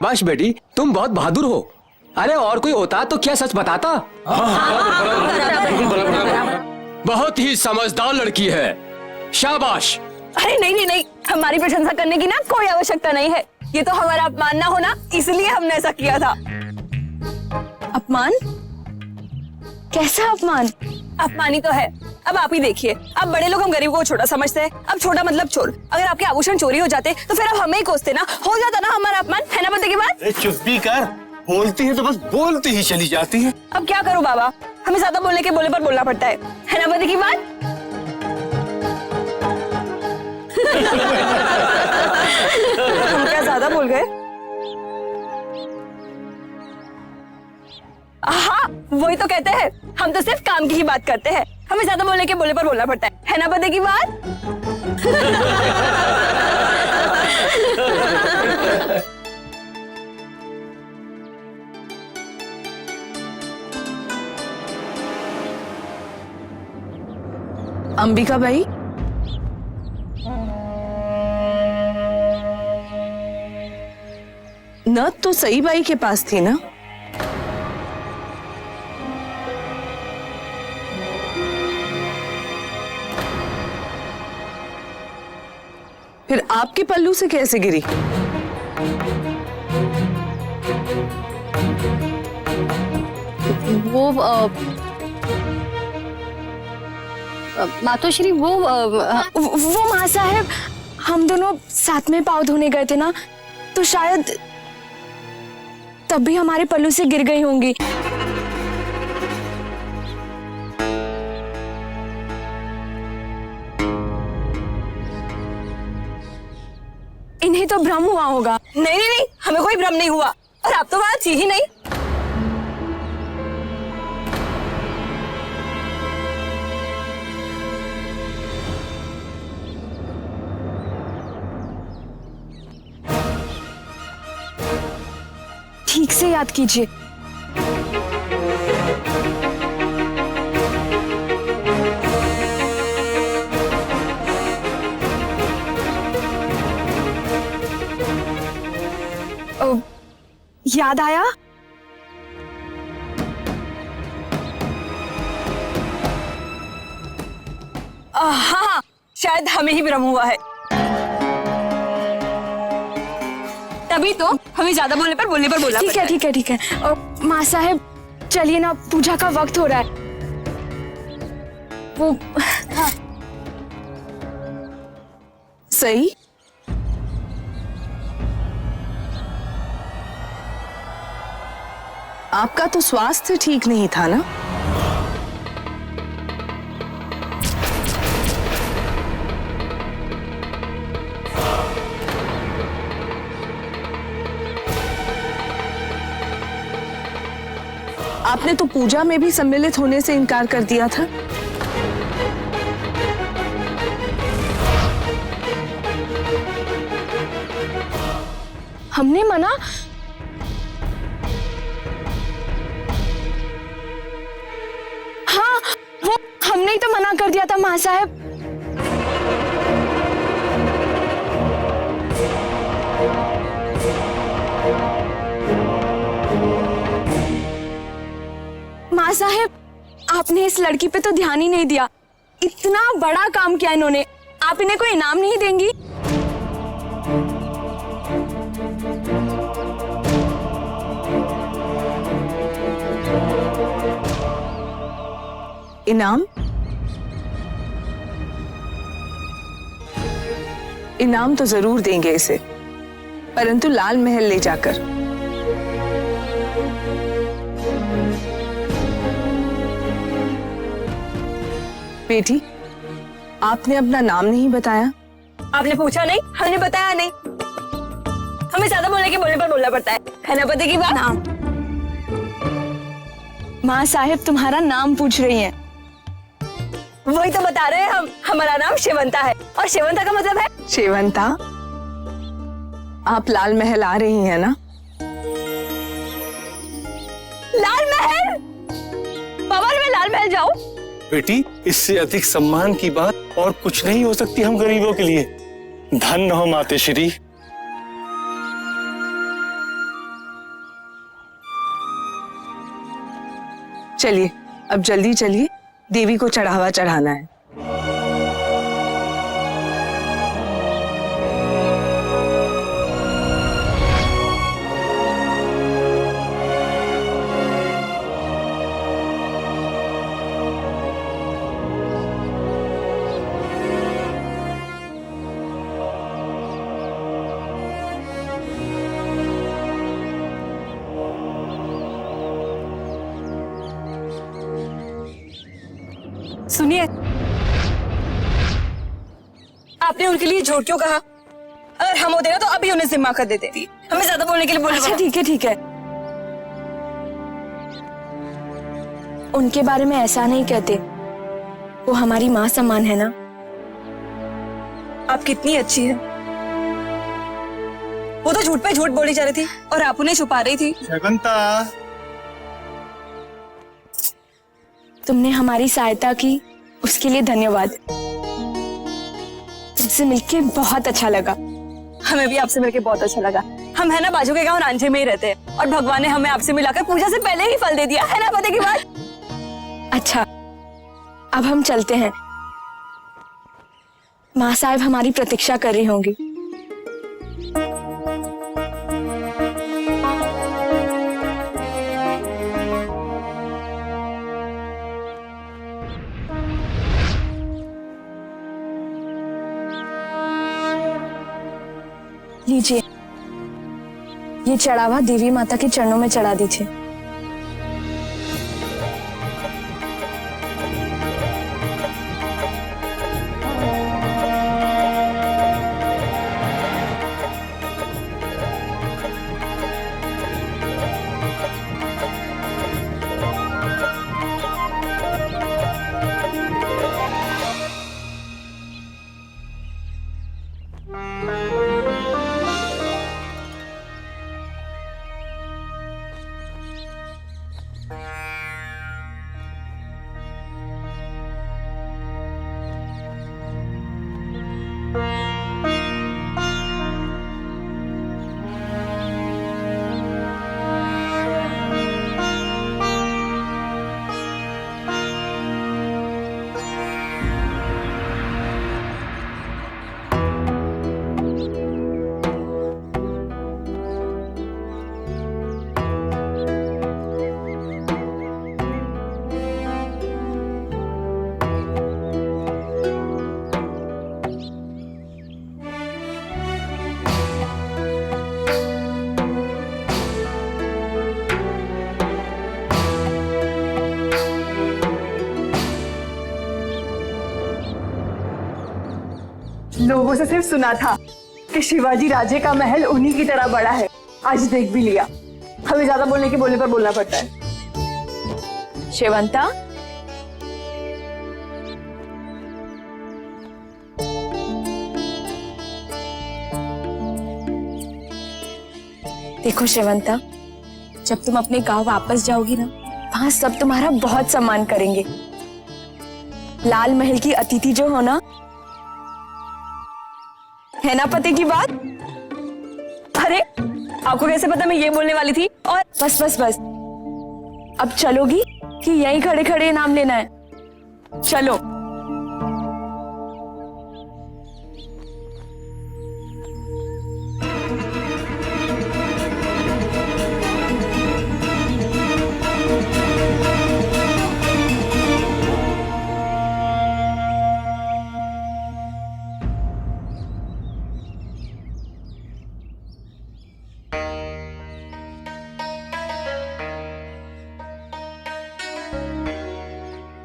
शाबाश बेटी, तुम बहुत बहादुर हो। अरे और कोई होता तो क्या सच बताता। बहुत ही समझदार लड़की है, शाबाश। अरे नहीं नहीं नहीं, हमारी प्रशंसा करने की ना कोई आवश्यकता नहीं है। ये तो हमारा अपमान ना होना, इसलिए हमने ऐसा किया था। अपमान? कैसा अपमान? अपमान ही तो है। अब आप ही देखिए, अब बड़े लोग हम गरीब को छोटा समझते हैं। अब छोटा मतलब चोर। अगर आपके आभूषण चोरी हो जाते तो फिर अब हमें ही कोसते ना, हो जाता ना हमारा अपमान, है ना पति की बात? चुप भी कर, बोलती है तो बस बोलती ही चली जाती है। अब क्या करूं बाबा, हमें ज्यादा बोलने के बोले पर बोलना पड़ता है ना पति की बात? हम क्या ज्यादा बोल गए? हाँ, वही तो कहते हैं, हम तो सिर्फ काम की ही बात करते हैं। हमें ज्यादा बोलने के बोले पर बोलना पड़ता है ना पति की बात? अंबिका भाई, नथ तो सई बाई के पास थी ना? फिर आपके पल्लू से कैसे गिरी? वो मातोश्री, वो माँ साहब, हम दोनों साथ में पाँव धोने गए थे ना, तो शायद तब भी हमारे पल्लू से गिर गई होंगी। इन्हें तो भ्रम हुआ होगा। नहीं नहीं नहीं, हमें कोई भ्रम नहीं हुआ, और आप तो वहां थी ही नहीं। ठीक से याद कीजिए। याद आया? हाँ, शायद हमें ही भ्रम हुआ है, तभी तो हमें ज्यादा बोलने पर बोलना पड़ता है। ठीक है ठीक है। माँ साहब, चलिए ना, पूजा का वक्त हो रहा है। वो हाँ। सही, आपका तो स्वास्थ्य ठीक नहीं था ना? आपने तो पूजा में भी सम्मिलित होने से इनकार कर दिया था। हमने मना? हाँ, वो हमने ही तो मना कर दिया था माँ साहब। माँ साहब, आपने इस लड़की पे तो ध्यान ही नहीं दिया। इतना बड़ा काम किया इन्होंने, आप इन्हें कोई इनाम नहीं देंगी? इनाम? इनाम तो जरूर देंगे इसे, परंतु लाल महल ले जाकर। बेटी, आपने अपना नाम नहीं बताया। आपने पूछा नहीं, हमने बताया नहीं। हमें ज्यादा बोलने के बोलने पर बोलना पड़ता है ना पति की बात? नाम? माँ साहेब तुम्हारा नाम पूछ रही हैं। वही तो बता रहे हैं हम, हमारा नाम शेवंता है, और शेवंता का मतलब है? शेवंता, आप लाल महल आ रही हैं ना? लाल महल? बाबा मैं लाल महल जाऊं? बेटी, इससे अधिक सम्मान की बात और कुछ नहीं हो सकती हम गरीबों के लिए। धन्य हो मातेश्री। चलिए अब जल्दी चलिए, देवी को चढ़ावा चढ़ाना है। सुनिए, आपने उनके लिए झूठ क्यों कहा? अगर हम होते ना तो अभी उन्हें जिम्मा कर देते थी। हमें ज्यादा बोलने के लिए बोले। अच्छा ठीक है ठीक है, उनके बारे में ऐसा नहीं कहते, वो हमारी माँ समान है ना। आप कितनी अच्छी है। वो तो झूठ पे झूठ बोली जा रही थी और आप उन्हें छुपा रही थी। शेवंता, तुमने हमारी सहायता की, उसके लिए धन्यवाद। तुमसे मिलके बहुत अच्छा लगा। हमें भी आपसे मिलकर बहुत अच्छा लगा। हम है ना बाजू के गांव रांझे में ही रहते हैं और भगवान ने हमें आपसे मिलाकर पूजा से पहले ही फल दे दिया है ना, पता की बात। अच्छा अब हम चलते हैं, माँ साहब हमारी प्रतीक्षा कर रही होंगी। लीजिए, ये चढ़ावा देवी माता के चरणों में चढ़ा दीजिए। लोगों से सिर्फ सुना था कि शिवाजी राजे का महल उन्हीं की तरह बड़ा है। आज देख भी लिया। हमें ज्यादा बोलने पर बोलना पड़ता है। शेवंता, देखो शेवंता, जब तुम अपने गांव वापस जाओगी ना, वहां सब तुम्हारा बहुत सम्मान करेंगे। लाल महल की अतिथि जो हो ना, है ना पते की बात? अरे आपको कैसे पता मैं ये बोलने वाली थी? और बस बस बस, अब चलोगी कि यहीं खड़े खड़े नाम लेना है? चलो।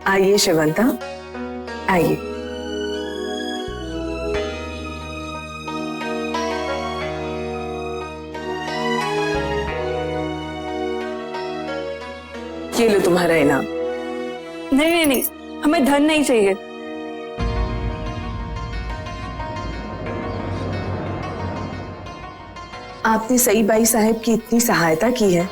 आइए शेवंता, आइए। ये लो तुम्हारा इनाम। नहीं नहीं नहीं, हमें धन नहीं चाहिए। आपने सई बाई साहब की इतनी सहायता की है,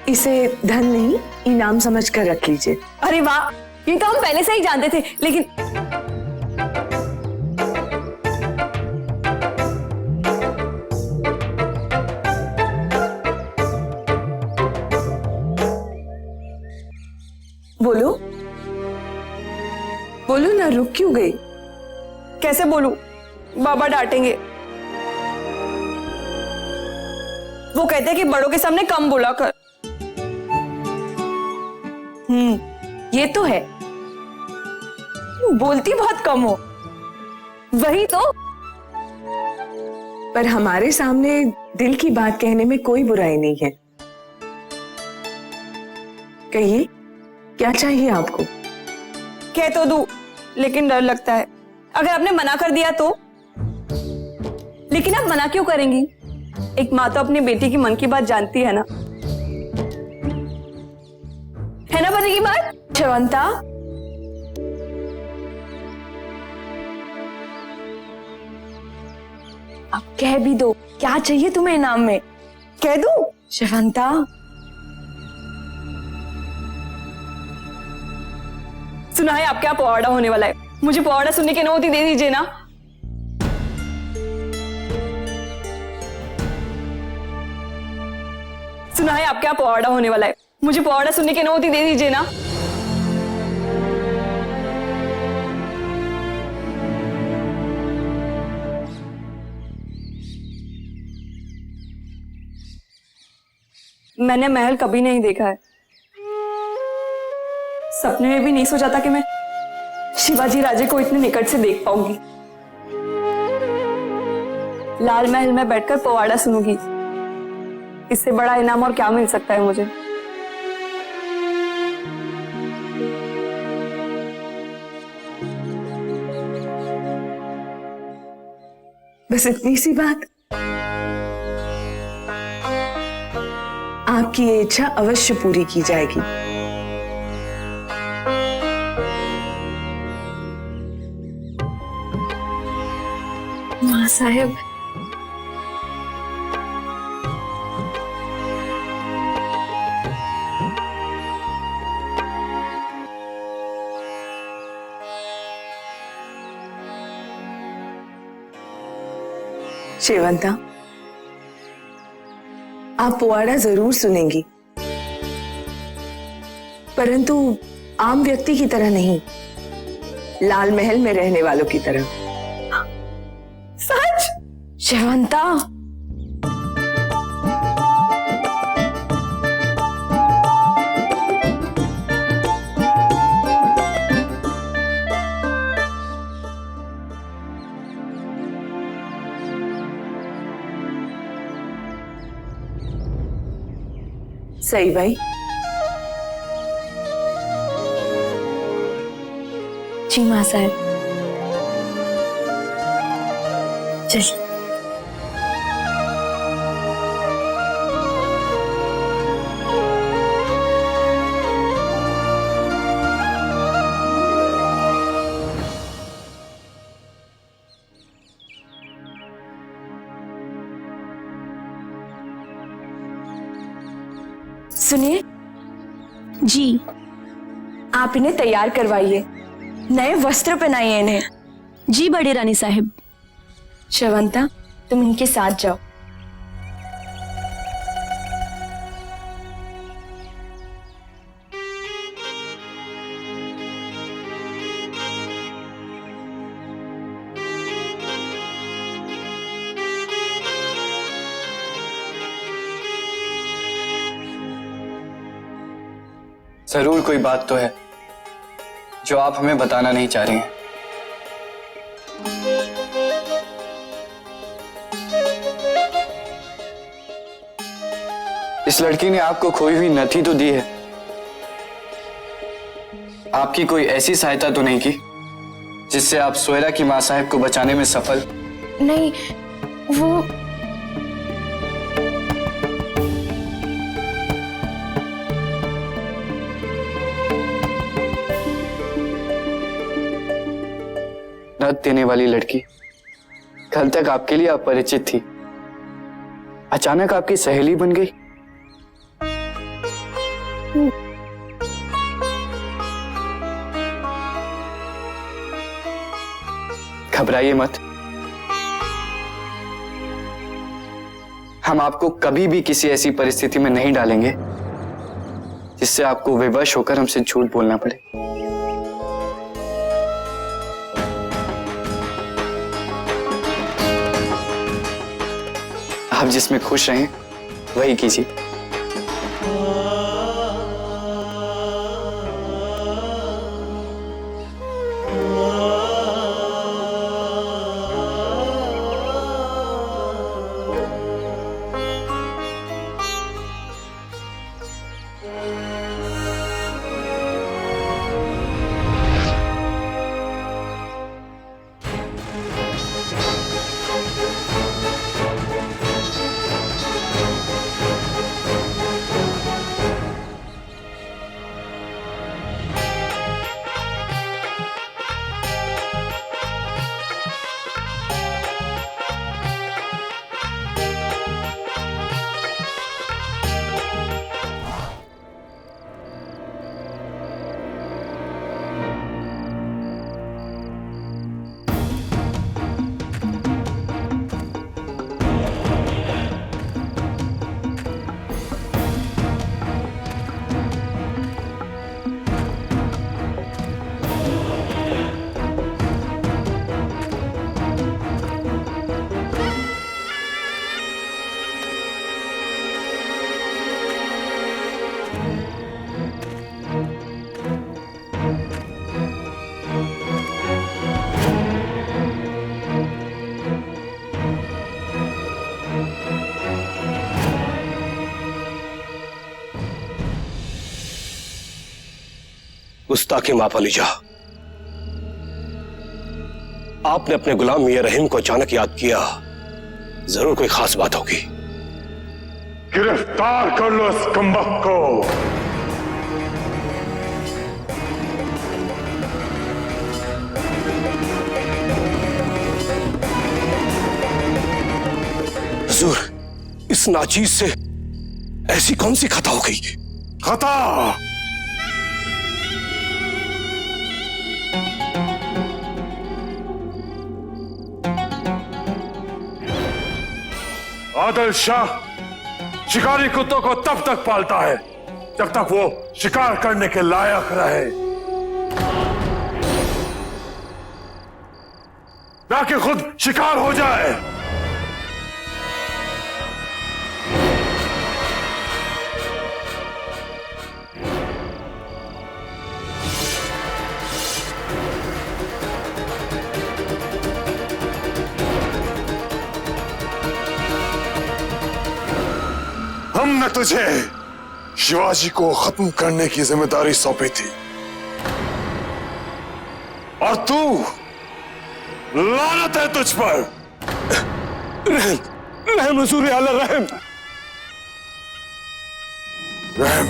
इसे धन नहीं इनाम समझकर रख लीजिए। अरे वाह, ये तो हम पहले से ही जानते थे, लेकिन बोलो ना, रुक क्यों गई? कैसे बोलूं, बाबा डांटेंगे। वो कहते हैं कि बड़ों के सामने कम बोला कर। ये तो है, बोलती बहुत कम हो। वही तो। पर हमारे सामने दिल की बात कहने में कोई बुराई नहीं है। कहिए, क्या चाहिए आपको? कह तो दूं, लेकिन डर लगता है अगर आपने मना कर दिया तो। लेकिन आप मना क्यों करेंगी? एक माँ तो अपनी बेटी की मन की बात जानती है ना पति की बात। शिवंता, अब कह भी दो, क्या चाहिए तुम्हें इनाम में? कह दूं? शिवंता, सुना है आपके यहाँ पवाड़ा होने वाला है। मुझे पवाड़ा सुनने की अनुमति दे दीजिए ना। सुना है आपके यहाँ पवाड़ा होने वाला है। मुझे पवाड़ा सुनने की अनुमति दे दीजिए ना। मैंने महल कभी नहीं देखा है। सपने में भी नहीं सोचा था कि मैं शिवाजी राजे को इतने निकट से देख पाऊंगी। लाल महल में बैठकर पवाड़ा सुनूंगी। इससे बड़ा इनाम और क्या मिल सकता है मुझे? बस इतनी सी बात। आपकी ये इच्छा अवश्य पूरी की जाएगी। माँ साहेब, शेवंता, आप पुआड़ा जरूर सुनेंगी, परंतु आम व्यक्ति की तरह नहीं, लाल महल में रहने वालों की तरह। सच? शिवंता, सही भाई। जी माँ साहब, चलिए। सुनिए जी। आप इन्हें तैयार करवाइए, नए वस्त्र पहनाइए इन्हें। जी बड़े रानी साहब। शिवंता, तुम इनके साथ जाओ। जरूर कोई बात तो है जो आप हमें बताना नहीं चाह रही हैं। इस लड़की ने आपको खोई हुई नथी तो दी है, आपकी कोई ऐसी सहायता तो नहीं की जिससे आप सोयरा की मां साहब को बचाने में सफल? नहीं, वो नथ देने वाली लड़की कल तक आपके लिए अपरिचित थी, अचानक आपकी सहेली बन गई। घबराइए मत, हम आपको कभी भी किसी ऐसी परिस्थिति में नहीं डालेंगे जिससे आपको विवश होकर हमसे झूठ बोलना पड़े। आप जिसमें खुश रहें वही कीजिए। गुस्ताखी माफ अलीजा, आपने अपने गुलाम मियां रहीम को अचानक याद किया, जरूर कोई खास बात होगी। गिरफ्तार कर लो इस कमबख्त को। हुजूर, इस नाचीज से ऐसी कौन सी खता हो गई? खता आदिल शाह शिकारी कुत्तों को तब तक पालता है जब तक वो शिकार करने के लायक रहे, ना कि खुद शिकार हो जाए। हमने तुझे शिवाजी को खत्म करने की जिम्मेदारी सौंपी थी और तू, लानत है तुझ पर। रहम हुजूर आला, रहम। रहम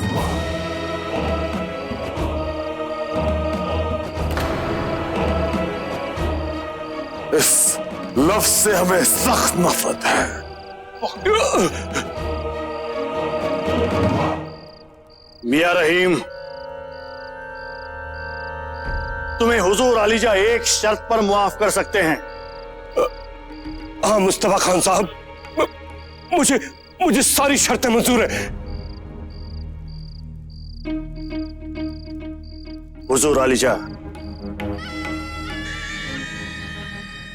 इस लफ्ज से हमें सख्त नफरत है। मियां रहीम, तुम्हें हुजूर अलीजा एक शर्त पर मुआफ कर सकते हैं। हाँ मुस्तफा खान साहब, मुझे सारी शर्तें मंजूर है। हुजूर अलीजा,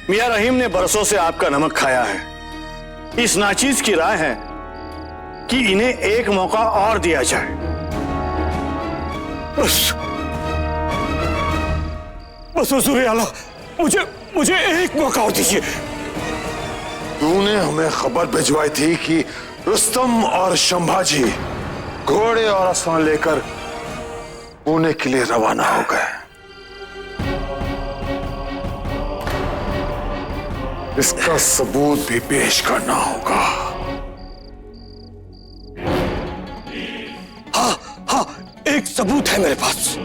मियां रहीम ने बरसों से आपका नमक खाया है। इस नाचीज की राय है कि इन्हें एक मौका और दिया जाए। बस हुजूर आला, मुझे एक मौका और दीजिए। तूने हमें खबर भिजवाई थी कि रुस्तम और संभाजी घोड़े और आसमान लेकर पुणे के लिए रवाना हो गए। इसका सबूत भी पेश करना होगा। हाँ, एक सबूत है मेरे पास।